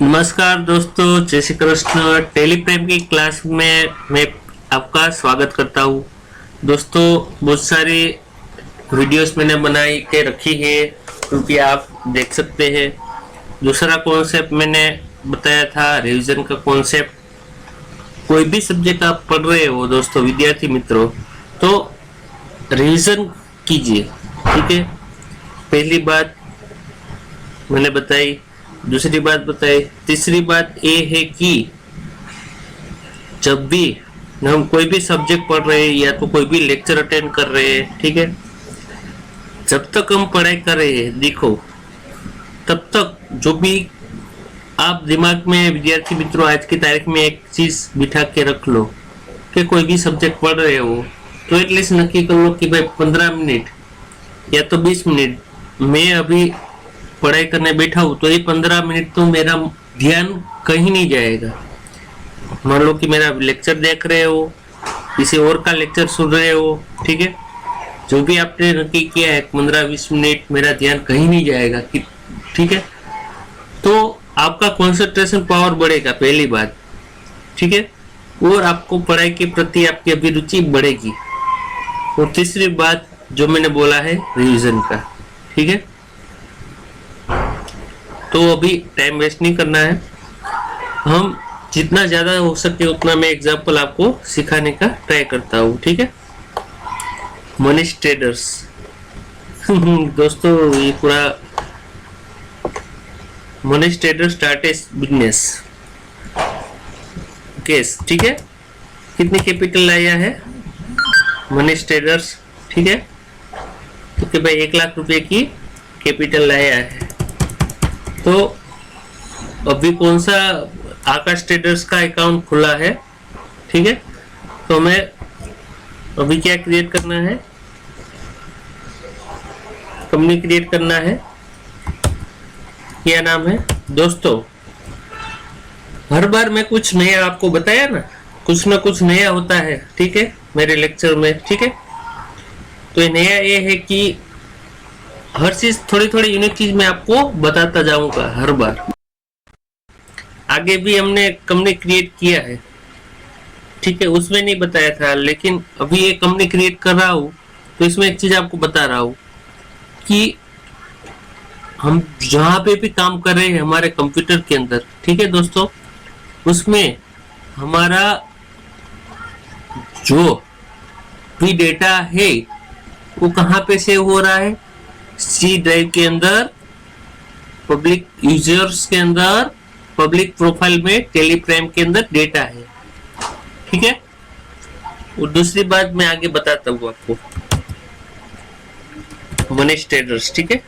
नमस्कार दोस्तों, जय श्री कृष्ण। टेलीप्रेम की क्लास में मैं आपका स्वागत करता हूँ। दोस्तों, बहुत सारी वीडियोस मैंने बनाई के रखी है, क्योंकि आप देख सकते हैं। दूसरा कॉन्सेप्ट मैंने बताया था, रिवीजन का कॉन्सेप्ट। कोई भी सब्जेक्ट आप पढ़ रहे हो दोस्तों, विद्यार्थी मित्रों, तो रिवीजन कीजिए। ठीक है, पहली बात मैंने बताई, दूसरी बात बताई, तीसरी बात ये है कि जब भी हम कोई भी सब्जेक्ट पढ़ रहे हैं या तो कोई भी लेक्चर अटेंड कर रहे हैं, ठीक है, जब तक हम पढ़ाई कर रहे हैं, देखो, तब तक जो भी आप दिमाग में, विद्यार्थी मित्रों, आज की तारीख में एक चीज बिठा के रख लो कि कोई भी सब्जेक्ट पढ़ रहे हो तो एटलीस्ट नक्की कर लो कि भाई 15 मिनट या तो 20 मिनट मैं अभी पढ़ाई करने बैठा हूँ, तो ये 15 मिनट तो मेरा ध्यान कहीं नहीं जाएगा। मान लो कि मेरा लेक्चर देख रहे हो, किसी और का लेक्चर सुन रहे हो, ठीक है, जो भी आपने नक्की किया है 15-20 मिनट मेरा ध्यान कहीं नहीं जाएगा, ठीक है, तो आपका कंसंट्रेशन पावर बढ़ेगा, पहली बात, ठीक है, और आपको पढ़ाई के प्रति आपकी अभिरुचि बढ़ेगी। और तीसरी बात जो मैंने बोला है, रिवीजन का, ठीक है। तो अभी टाइम वेस्ट नहीं करना है, हम जितना ज्यादा हो सके उतना मैं एग्जांपल आपको सिखाने का ट्राई करता हूँ, ठीक है। मनीष ट्रेडर्स दोस्तों, ये पूरा Manish traders started business case, ठीक है। कितनी कैपिटल लाया है मनीष ट्रेडर्स, ठीक है, तो कि भाई 1 लाख रुपए की कैपिटल लाया है। तो अभी कौन सा आकाश ट्रेडर्स का अकाउंट खुला है, ठीक है, तो मैं अभी क्या क्रिएट करना है, कंपनी क्रिएट करना है। क्या नाम है दोस्तों, हर बार मैं कुछ नया आपको बताया ना, कुछ ना कुछ नया होता है, ठीक है, मेरे लेक्चर में, ठीक है। तो ये नया ये है कि हर चीज थोड़ी थोड़ी यूनिक चीज मैं आपको बताता जाऊंगा हर बार। आगे भी हमने कंपनी क्रिएट किया है, ठीक है, उसमें नहीं बताया था, लेकिन अभी ये कंपनी क्रिएट कर रहा हूँ तो इसमें एक चीज आपको बता रहा हूँ कि हम जहां पे भी काम कर रहे हैं हमारे कंप्यूटर के अंदर, ठीक है दोस्तों, उसमें हमारा जो भी डेटा है वो कहाँ पे सेव हो रहा है, सी ड्राइव के अंदर, पब्लिक यूजर्स के अंदर, पब्लिक प्रोफाइल में टेलीप्राइम के अंदर डेटा है, ठीक है। और दूसरी बात मैं आगे बताता हूँ आपको, मनीष ट्रेडर्स, ठीक है।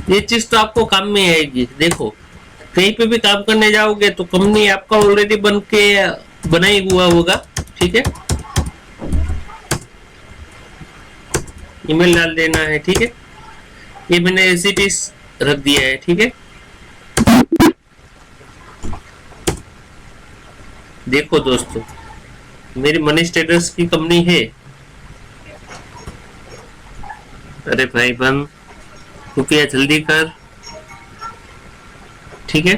ये चीज तो आपको काम में आएगी। देखो, कहीं पे भी काम करने जाओगे तो कंपनी आपका ऑलरेडी बन के बनाई हुआ होगा, ठीक है, ईमेल डाल देना है, ठीक है। ये मैंने एज इट इज रख दिया है, ठीक है। देखो दोस्तों, मेरी मनीष ट्रेडर्स की कंपनी है। अरे भाई बन, रुपया जल्दी कर, ठीक है।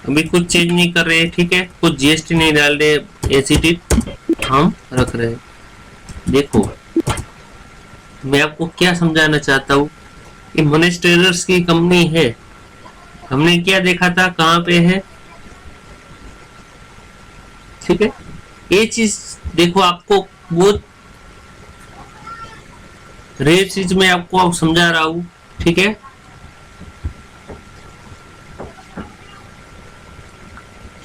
अभी कुछ चेंज नहीं कर रहे, ठीक है, कुछ जीएसटी नहीं डाल रहे, एसीटी हम रख रहे हैं। देखो, मैं आपको क्या समझाना चाहता हूँ, कि मनीष ट्रेडर्स की कंपनी है, हमने क्या देखा था, कहाँ पे है, ठीक है। ये चीज देखो, आपको बहुत रेयर चीज मैं आपको समझा रहा हूं, ठीक है।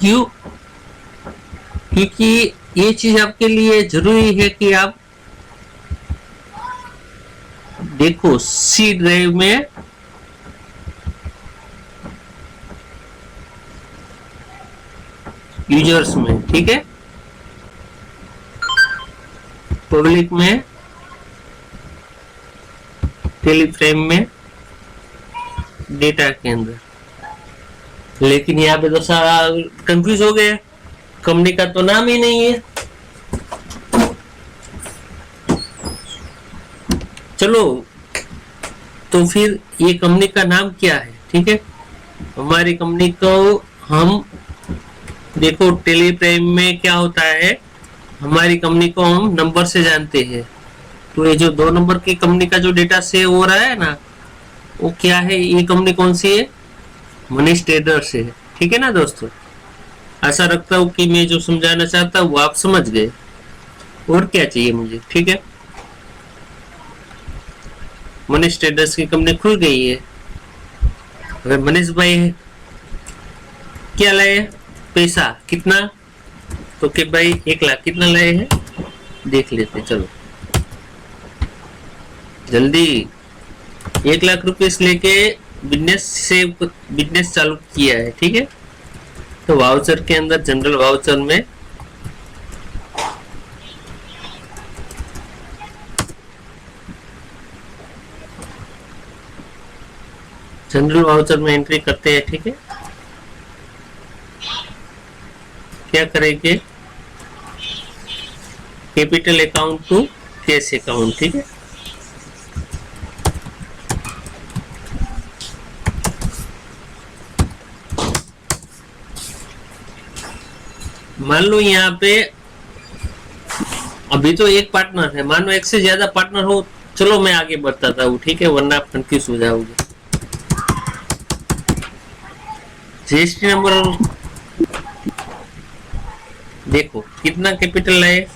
क्यों? क्योंकि ये चीज आपके लिए जरूरी है कि आप देखो, सी ड्राइव में यूजर्स में, ठीक है, पब्लिक में, टेलीफ्रेम में, डेटा के अंदर, लेकिन यहाँ पे तो सारा कंफ्यूज हो गया, कंपनी का तो नाम ही नहीं है। चलो, तो फिर ये कंपनी का नाम क्या है? ठीक है, हमारी कंपनी को हम देखो टेलीप्राइम में क्या होता है, हमारी कंपनी को हम नंबर से जानते हैं। तो ये जो 2 नंबर की कंपनी का जो डेटा सेव हो रहा है ना, वो क्या है, ये कंपनी कौन सी है? मनीष ट्रेडर्स है। ठीक है ना दोस्तों, आशा रखता हूँ कि मैं जो समझाना चाहता हूँ वो आप समझ गए। और क्या चाहिए मुझे? ठीक है, मनीष ट्रेडर्स की कंपनी खुल गई है। अगर मनीष भाई क्या लाए? पैसा कितना? तो कि भाई 1 लाख कितना लाए हैं देख लेते, चलो जल्दी। 1 लाख रुपीस लेके बिजनेस चालू किया है। ठीक है, तो वाउचर के अंदर जनरल वाउचर में एंट्री करते हैं। ठीक है, क्या करेंगे? Capital account to cash account. ठीक है, मान लो यहाँ पे अभी तो एक पार्टनर है, मान लो एक से ज्यादा पार्टनर हो, चलो मैं आगे बताता हूँ। ठीक है, वरना आप कंफ्यूज हो जाओगे। जीएसटी नंबर देखो कितना कैपिटल लाए।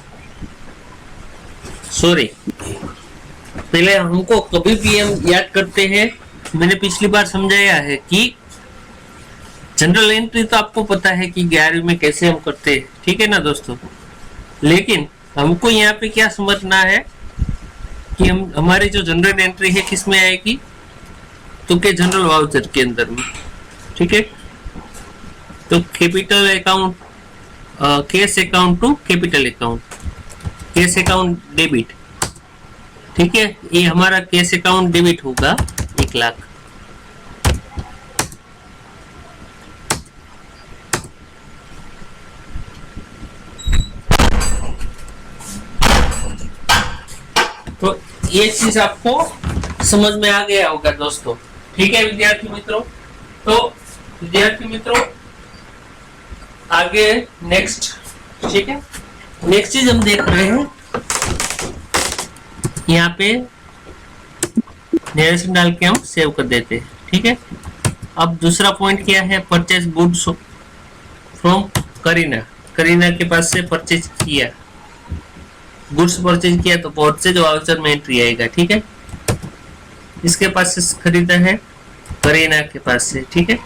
सॉरी, पहले हमको कभी भी हम याद करते हैं, मैंने पिछली बार समझाया है कि जनरल एंट्री तो आपको पता है कि 11वीं में कैसे हम करते हैं। ठीक है ना दोस्तों, लेकिन हमको यहाँ पे क्या समझना है कि हम हमारी जो जनरल एंट्री है किस में आएगी, तो के जनरल वाउचर के अंदर में। ठीक है, तो capital account, cash account to capital account, cash account debit. ठीक है, ये हमारा कैश अकाउंट डेबिट होगा 1 लाख। तो ये चीज आपको समझ में आ गया होगा दोस्तों। ठीक है विद्यार्थी मित्रों, तो विद्यार्थी मित्रों आगे नेक्स्ट। ठीक है, नेक्स्ट चीज हम देख रहे हैं, यहाँ पे नरेशन डाल के हम सेव कर देते हैं। ठीक है, अब दूसरा पॉइंट क्या है? Purchase goods from Kareena. Kareena के पास से परचेज किया, गुड्स परचेज किया, तो परचेज वाउचर में एंट्री आएगा। ठीक है, इसके पास से खरीदा है करीना के पास से। ठीक है,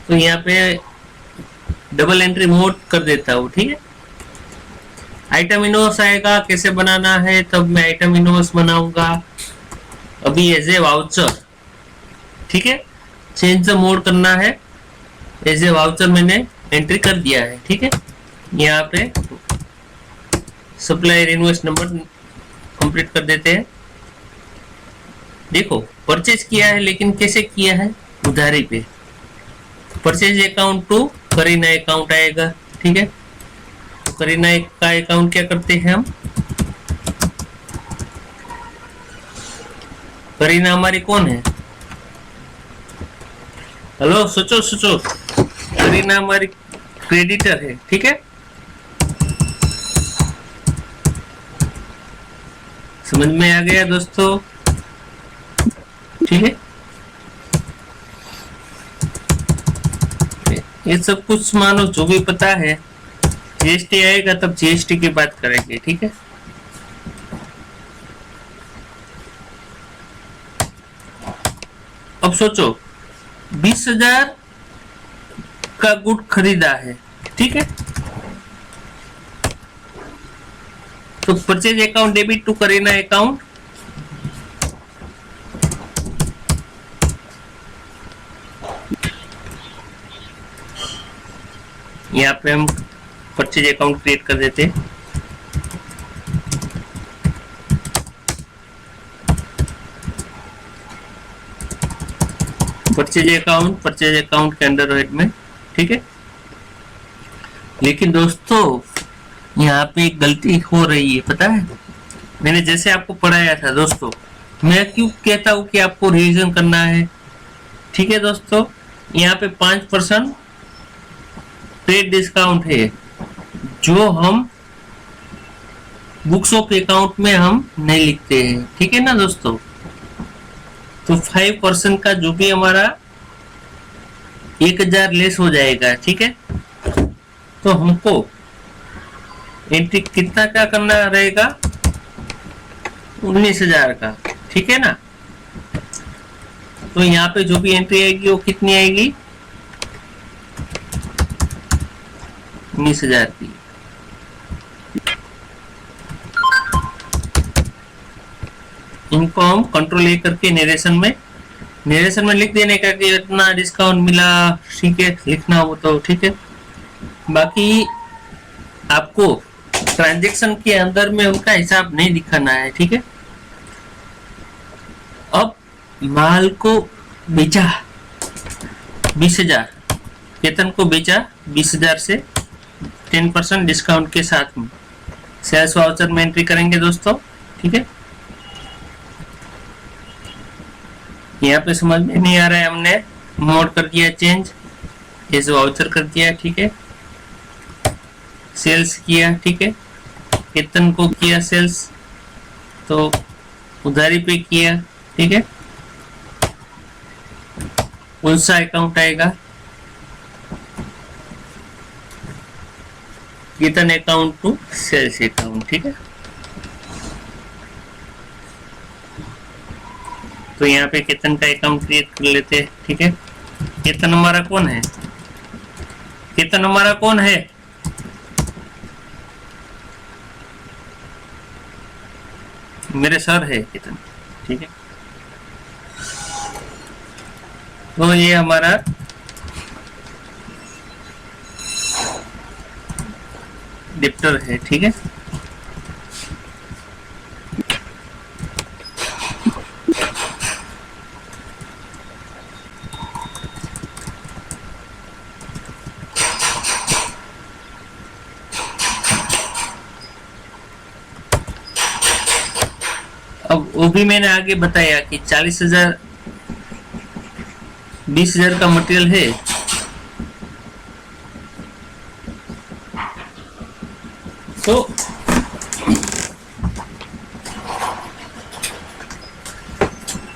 तो यहाँ पे डबल एंट्री मोड कर देता हूँ। ठीक है, आइटम इनवॉइस आएगा, कैसे बनाना है तब मैं आइटम इनवॉइस बनाऊंगा। अभी एज ए वाउचर। ठीक है, चेंज द मोड करना है, एज ए वाउचर मैंने एंट्री कर दिया है। ठीक है, यहाँ पे सप्लायर इनवॉइस नंबर कंप्लीट कर देते हैं। देखो परचेज किया है, लेकिन कैसे किया है? उधारी पे। Purchase account to Kareena account आएगा। ठीक है, तो करीना का अकाउंट क्या करते हैं हम? करीना हमारी कौन है? हेलो, सोचो सोचो, करीना हमारी क्रेडिटर है। ठीक है, समझ में आ गया दोस्तों? ठीक है, ये सब कुछ मानो जो भी पता है, जीएसटी आएगा तब जीएसटी की बात करेंगे। ठीक है, अब सोचो 20,000 का गुड खरीदा है। ठीक है, तो purchase account debit to Kareena account, यहाँ पे हम परचेज अकाउंट क्रिएट कर देते हैं। परचेज अकाउंट के अंडर हेड में, ठीक है। लेकिन दोस्तों यहाँ पे एक गलती हो रही है, पता है? मैंने जैसे आपको पढ़ाया था दोस्तों, मैं क्यों कहता हूँ कि आपको रिवीजन करना है, ठीक है दोस्तों। यहाँ पे 5% ट्रेड डिस्काउंट है जो हम बुक्स ऑफ अकाउंट में हम नहीं लिखते हैं, ठीक है ना दोस्तों। तो 5% का जो भी हमारा 1000 लेस हो जाएगा, ठीक है। तो हमको एंट्री कितना क्या करना रहेगा, 19,000 का, ठीक है ना। तो यहाँ पे जो भी एंट्री आएगी वो कितनी आएगी, 19,000 की। इनको हम कंट्रोल ए करके नरेशन में लिख देने का कि इतना डिस्काउंट मिला, ठीक है, लिखना हो तो ठीक है। बाकी आपको ट्रांजैक्शन के अंदर में उनका हिसाब नहीं दिखाना है, ठीक है। अब माल को बेचा 20,000, केतन को बेचा 20,000 से 10% डिस्काउंट के साथ में सेल्स वाउचर में एंट्री करेंगे दोस्तों, ठीक है। यहाँ पे समझ में नहीं आ रहा है, हमने मोड कर दिया चेंज, एज वाउचर कर दिया, ठीक है। सेल्स किया, ठीक है, केतन को किया सेल्स, तो उधारी पे किया, ठीक है। कौन सा अकाउंट आएगा, Ketan account to sales account, ठीक है। तो यहाँ पे केतन का अकाउंट क्रिएट कर लेते हैं, ठीक है। केतन हमारा कौन है, केतन हमारा कौन है, मेरे सर है केतन, ठीक है। तो ये हमारा डिप्टर है, ठीक है। अब वो भी मैंने आगे बताया कि 40,000 20,000 का मटेरियल है, तो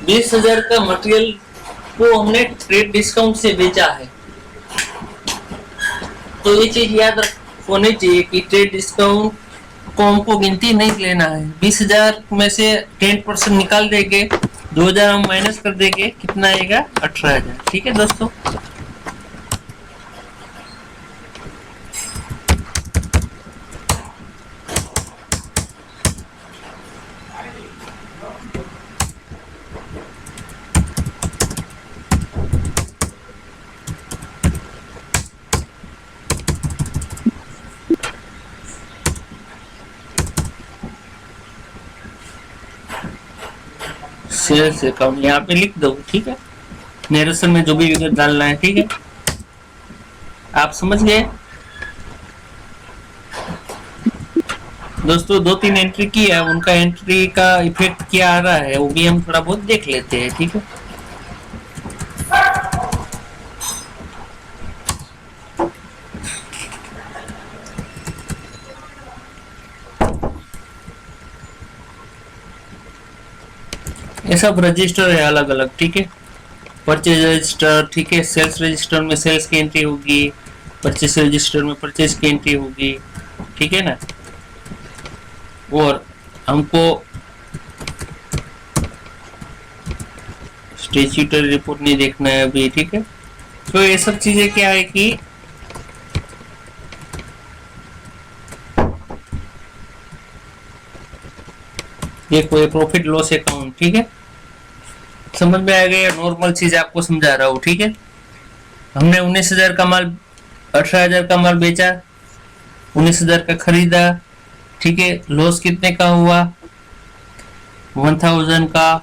बीस हजार का मटेरियल को हमने ट्रेड डिस्काउंट से बेचा है। तो ये चीज याद होनी चाहिए कि ट्रेड डिस्काउंट को हमको गिनती नहीं लेना है। 20,000 में से 10% निकाल देंगे, 2,000 हम माइनस कर देंगे, कितना आएगा 18,000, ठीक है दोस्तों। सेल्स अकाउंट यहाँ पे लिख दो, ठीक है। नरेशन में जो भी विगत डालना है, ठीक है, आप समझ गए दोस्तों। 2-3 एंट्री की है, उनका एंट्री का इफेक्ट क्या आ रहा है वो भी हम थोड़ा बहुत देख लेते हैं, ठीक है। ये सब रजिस्टर है अलग अलग, ठीक है। परचेज रजिस्टर, ठीक है, सेल्स रजिस्टर में सेल्स की एंट्री होगी, परचेज रजिस्टर में परचेज की एंट्री होगी, ठीक है ना। और हमको स्टैट्यूटरी रिपोर्ट नहीं देखना है अभी, ठीक है। तो ये सब चीजें क्या है कि ये कोई प्रॉफिट लॉस अकाउंट, ठीक है, समझ में आ गया। नॉर्मल चीज आपको समझा रहा हूँ, ठीक है। हमने 19,000 का माल 18,000 का माल बेचा, 19,000 का खरीदा, ठीक है। लॉस कितने का हुआ, 1,000 का,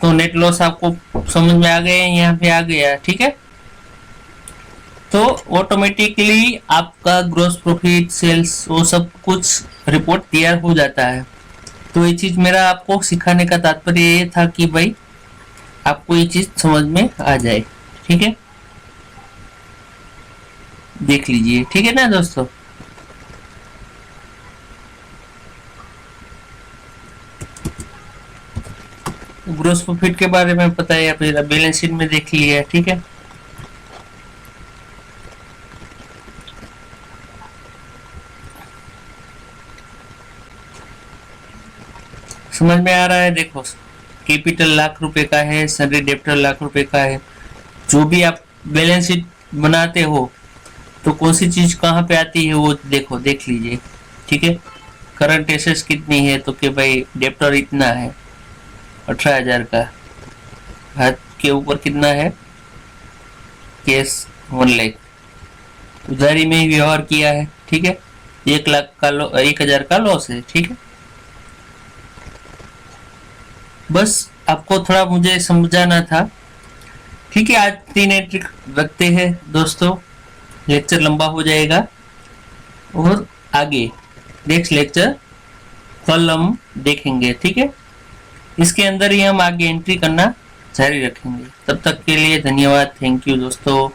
तो नेट लॉस आपको समझ में आ गया, यहाँ पे आ गया, ठीक है। तो ऑटोमेटिकली आपका ग्रॉस प्रॉफिट, सेल्स, वो सब कुछ रिपोर्ट तैयार हो जाता है। तो ये चीज मेरा आपको सिखाने का तात्पर्य ये था कि भाई आपको ये चीज समझ में आ जाए, ठीक है। देख लीजिए, ठीक है ना दोस्तों। ग्रॉस प्रॉफिट के बारे में पता है, या बैलेंस शीट में देख लिया, ठीक है। समझ में आ रहा है। देखो, कैपिटल लाख रुपए का है, सनरी डेप्टर लाख रुपए का है। जो भी आप बैलेंस शीट बनाते हो तो कौन सी चीज कहाँ पे आती है वो देखो, देख लीजिए, ठीक है। करंट एसेट्स कितनी है, तो कि भाई डेप्टर इतना है 18,000 का, हाथ के ऊपर कितना है, कैश 1 लाख, उधारी में ही व्यवहार किया है, ठीक है। 1 लाख का 1,000 का लॉस है, ठीक है। बस आपको थोड़ा मुझे समझाना था, ठीक है। आज 3 एंट्री रखते हैं दोस्तों, लेक्चर लंबा हो जाएगा। और आगे नेक्स्ट लेक्चर कल हम देखेंगे, ठीक है। इसके अंदर ही हम आगे एंट्री करना जारी रखेंगे। तब तक के लिए धन्यवाद, थैंक यू दोस्तों।